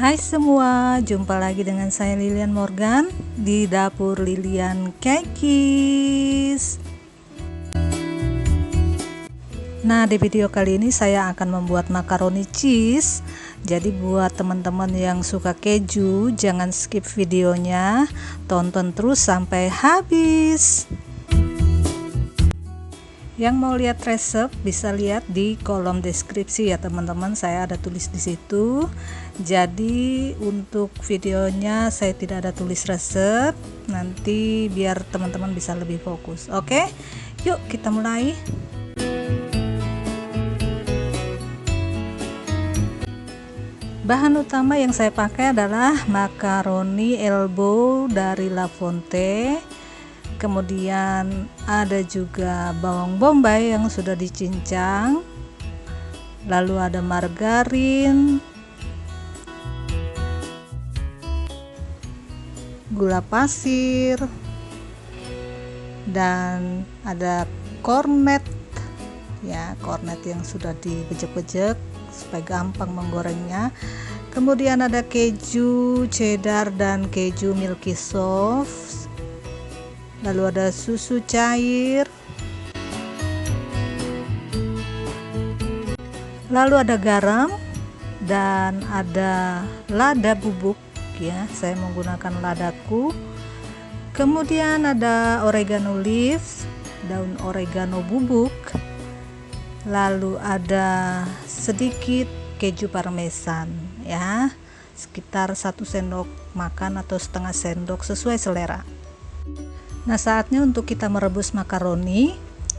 Hai semua, jumpa lagi dengan saya Lilian Morgan di dapur Lilian Kekis. Nah, di video kali ini saya akan membuat makaroni cheese. Jadi buat teman-teman yang suka keju, jangan skip videonya, tonton terus sampai habis. Yang mau lihat resep bisa lihat di kolom deskripsi ya teman-teman, saya ada tulis di situ. Jadi untuk videonya saya tidak ada tulis resep, nanti biar teman-teman bisa lebih fokus. Oke, yuk kita mulai. Bahan utama yang saya pakai adalah makaroni elbow dari La Fonte. Kemudian ada juga bawang bombay yang sudah dicincang, lalu ada margarin, gula pasir, dan ada kornet ya, kornet yang sudah dibejek-bejek supaya gampang menggorengnya. Kemudian ada keju cheddar dan keju milky soft, lalu ada susu cair, lalu ada garam, dan ada lada bubuk ya, saya menggunakan ladaku. Kemudian ada oregano leaves, daun oregano bubuk, lalu ada sedikit keju parmesan ya, sekitar 1 sendok makan atau setengah sendok sesuai selera. Nah, saatnya untuk kita merebus makaroni.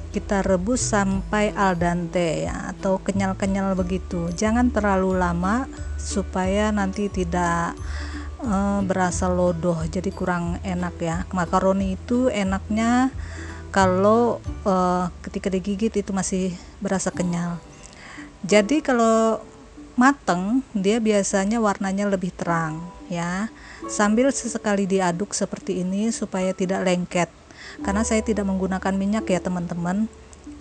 Kita rebus sampai al dente ya, atau kenyal-kenyal begitu. Jangan terlalu lama supaya nanti tidak berasa lodoh, jadi kurang enak ya. Makaroni itu enaknya kalau ketika digigit itu masih berasa kenyal. Jadi kalau mateng dia biasanya warnanya lebih terang ya. Sambil sesekali diaduk seperti ini supaya tidak lengket, karena saya tidak menggunakan minyak ya teman-teman,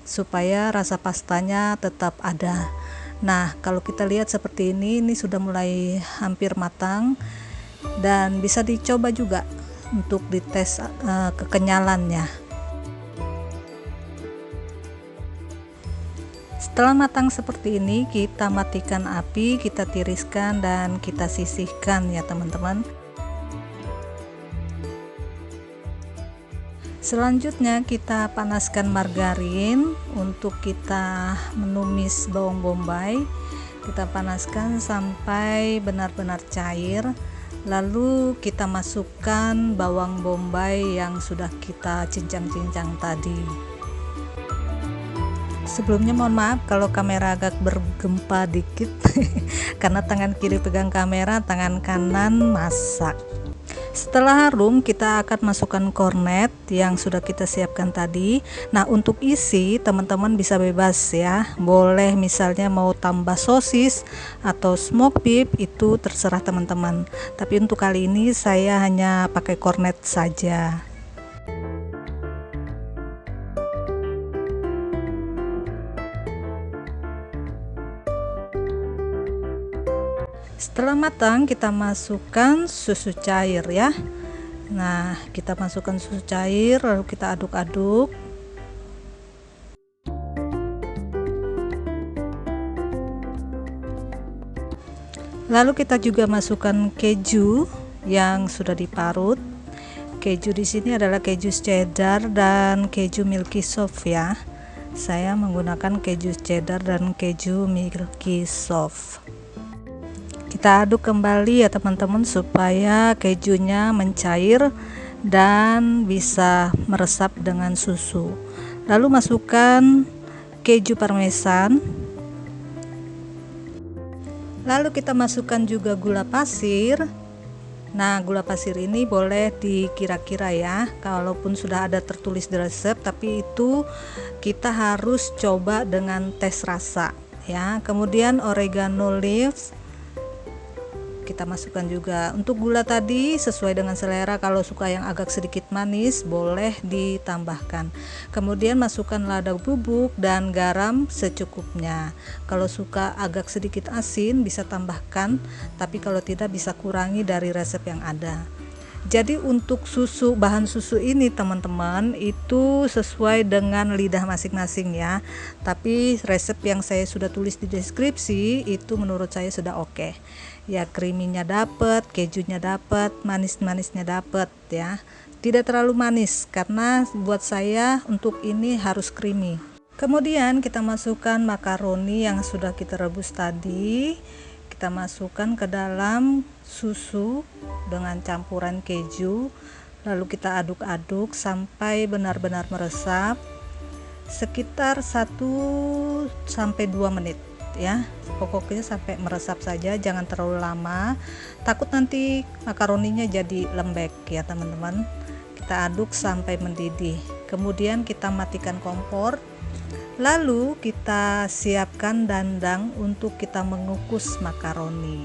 supaya rasa pastanya tetap ada. Nah, kalau kita lihat seperti ini sudah mulai hampir matang, dan bisa dicoba juga untuk dites kekenyalannya. Setelah matang seperti ini, kita matikan api, kita tiriskan dan kita sisihkan ya teman-teman. Selanjutnya kita panaskan margarin untuk kita menumis bawang bombay. Kita panaskan sampai benar-benar cair, lalu kita masukkan bawang bombay yang sudah kita cincang-cincang tadi. Sebelumnya mohon maaf kalau kamera agak bergempa dikit karena tangan kiri pegang kamera, tangan kanan masak. Setelah harum, kita akan masukkan kornet yang sudah kita siapkan tadi. Nah, untuk isi teman-teman bisa bebas ya, boleh misalnya mau tambah sosis atau smoke beef, itu terserah teman-teman. Tapi untuk kali ini saya hanya pakai kornet saja. Setelah matang, kita masukkan susu cair ya. Nah, kita masukkan susu cair, lalu kita aduk-aduk. Lalu kita juga masukkan keju yang sudah diparut. Keju di sini adalah keju cheddar dan keju milky soft ya. Saya menggunakan keju cheddar dan keju milky soft. Kita aduk kembali ya teman-teman supaya kejunya mencair dan bisa meresap dengan susu. Lalu masukkan keju parmesan. Lalu kita masukkan juga gula pasir. Nah, gula pasir ini boleh dikira-kira ya, kalaupun sudah ada tertulis di resep, tapi itu kita harus coba dengan tes rasa ya. Kemudian oregano leaves kita masukkan juga. Untuk gula tadi sesuai dengan selera, kalau suka yang agak sedikit manis boleh ditambahkan. Kemudian masukkan lada bubuk dan garam secukupnya. Kalau suka agak sedikit asin bisa tambahkan, tapi kalau tidak bisa kurangi dari resep yang ada. Jadi untuk bahan susu ini teman-teman itu sesuai dengan lidah masing-masing ya. Tapi resep yang saya sudah tulis di deskripsi itu menurut saya sudah oke. Ya, creamy-nya dapat, kejunya dapat, manis-manisnya dapat ya. Tidak terlalu manis karena buat saya untuk ini harus creamy. Kemudian kita masukkan makaroni yang sudah kita rebus tadi. Kita masukkan ke dalam susu dengan campuran keju, lalu kita aduk-aduk sampai benar-benar meresap sekitar 1-2 menit ya. Pokoknya sampai meresap saja, jangan terlalu lama, takut nanti makaroninya jadi lembek ya teman-teman. Kita aduk sampai mendidih, kemudian kita matikan kompor. Lalu kita siapkan dandang untuk kita mengukus makaroni.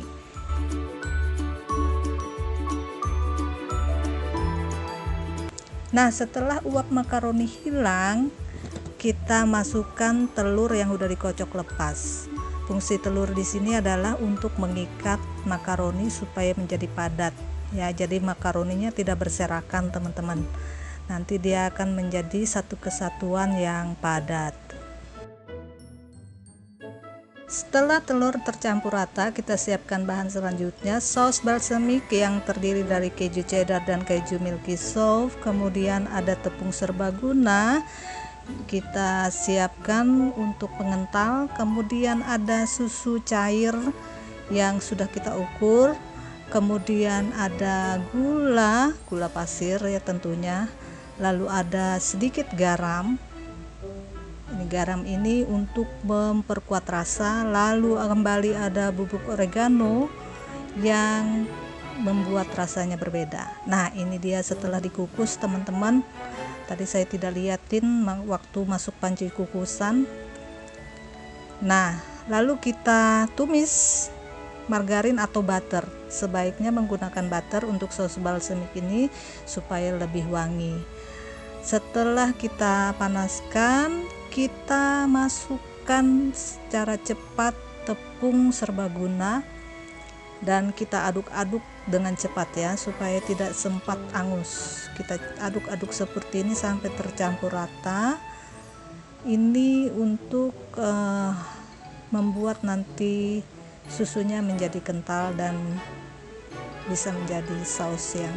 Nah, setelah uap makaroni hilang, kita masukkan telur yang udah dikocok lepas. Fungsi telur di sini adalah untuk mengikat makaroni supaya menjadi padat. Ya, jadi makaroninya tidak berserakan, teman-teman. Nanti dia akan menjadi satu kesatuan yang padat. Setelah telur tercampur rata, kita siapkan bahan selanjutnya, saus balsamic yang terdiri dari keju cheddar dan keju milky soft. Kemudian ada tepung serbaguna, kita siapkan untuk pengental. Kemudian ada susu cair yang sudah kita ukur. Kemudian ada gula pasir ya tentunya. Lalu ada sedikit garam. Garam ini untuk memperkuat rasa. Lalu kembali ada bubuk oregano yang membuat rasanya berbeda. Nah, ini dia setelah dikukus teman-teman. Tadi saya tidak liatin waktu masuk panci kukusan. Nah, lalu kita tumis margarin atau butter. Sebaiknya menggunakan butter untuk saus balsamic ini supaya lebih wangi. Setelah kita panaskan, kita masukkan secara cepat tepung serbaguna dan kita aduk-aduk dengan cepat ya, supaya tidak sempat angus. Kita aduk-aduk seperti ini sampai tercampur rata. Ini untuk membuat nanti susunya menjadi kental dan bisa menjadi saus yang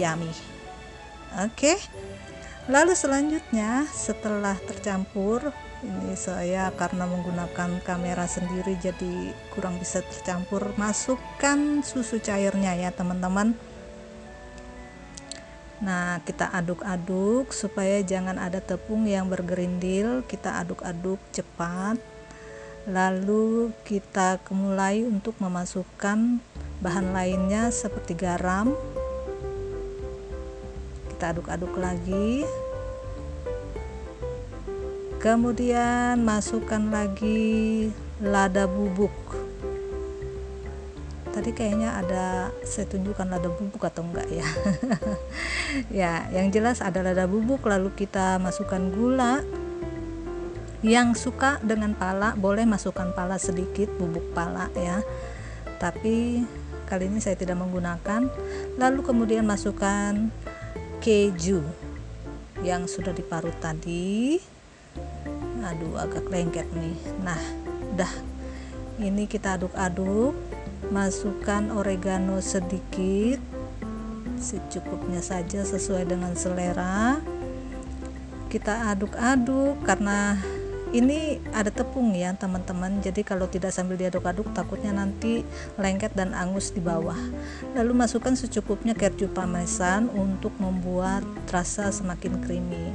yummy. Oke. Lalu selanjutnya setelah tercampur, ini saya karena menggunakan kamera sendiri jadi kurang bisa tercampur, masukkan susu cairnya ya teman-teman. Nah, kita aduk-aduk supaya jangan ada tepung yang bergerindil. Kita aduk-aduk cepat. Lalu kita mulai untuk memasukkan bahan lainnya seperti garam. Kita aduk-aduk lagi, kemudian masukkan lagi lada bubuk. Tadi kayaknya ada saya tunjukkan lada bubuk atau enggak ya. Ya, yang jelas ada lada bubuk. Lalu kita masukkan gula. Yang suka dengan pala boleh masukkan pala sedikit, bubuk pala ya, tapi kali ini saya tidak menggunakan. Lalu kemudian masukkan keju yang sudah diparut tadi. Aduh, agak lengket nih. Nah, udah, ini kita aduk-aduk. Masukkan oregano sedikit, secukupnya saja sesuai dengan selera. Kita aduk-aduk karena ini ada tepung ya teman-teman, jadi kalau tidak sambil diaduk-aduk takutnya nanti lengket dan angus di bawah. Lalu masukkan secukupnya keju parmesan untuk membuat rasa semakin creamy.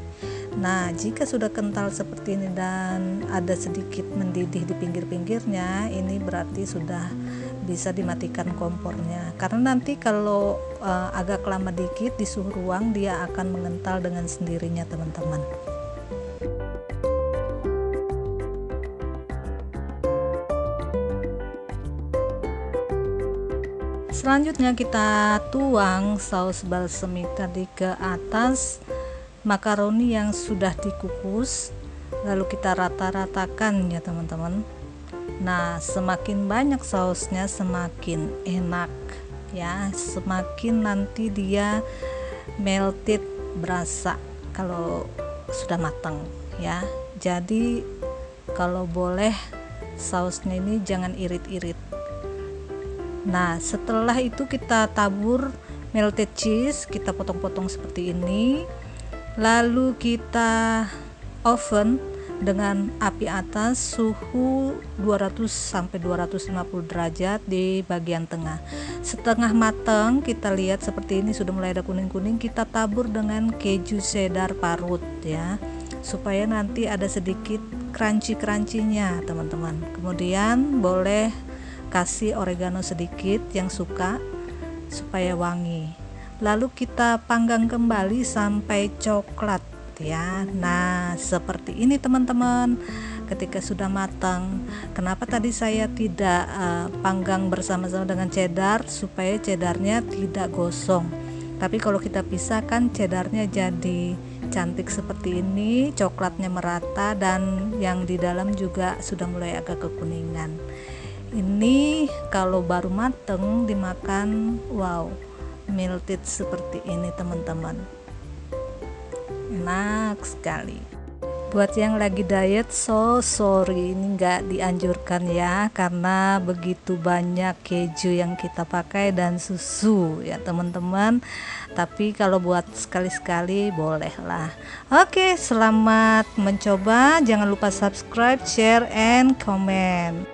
Nah, jika sudah kental seperti ini dan ada sedikit mendidih di pinggir-pinggirnya, ini berarti sudah bisa dimatikan kompornya, karena nanti kalau agak lama dikit di suhu ruang dia akan mengental dengan sendirinya teman-teman. Selanjutnya kita tuang saus balsamic tadi ke atas makaroni yang sudah dikukus, lalu kita rata-ratakan ya teman-teman. Nah, semakin banyak sausnya semakin enak ya, semakin nanti dia melted, berasa kalau sudah matang ya. Jadi kalau boleh sausnya ini jangan irit-irit. Nah, setelah itu kita tabur melted cheese, kita potong-potong seperti ini, lalu kita oven dengan api atas suhu 200 sampai 250 derajat di bagian tengah. Setengah matang, kita lihat seperti ini sudah mulai ada kuning-kuning, kita tabur dengan keju cheddar parut ya, supaya nanti ada sedikit crunchy-crunchy-nya teman-teman. Kemudian boleh kasih oregano sedikit yang suka supaya wangi. Lalu kita panggang kembali sampai coklat ya. Nah, seperti ini teman-teman. Ketika sudah matang, kenapa tadi saya tidak panggang bersama-sama dengan cheddar, supaya cheddarnya tidak gosong. Tapi kalau kita pisahkan, cheddarnya jadi cantik seperti ini, coklatnya merata dan yang di dalam juga sudah mulai agak kekuningan. Ini kalau baru mateng dimakan, wow, melted seperti ini teman-teman, enak sekali. Buat yang lagi diet, so sorry, ini nggak dianjurkan ya, karena begitu banyak keju yang kita pakai dan susu ya teman-teman. Tapi kalau buat sekali-sekali boleh lah. Oke, selamat mencoba, jangan lupa subscribe, share, and comment.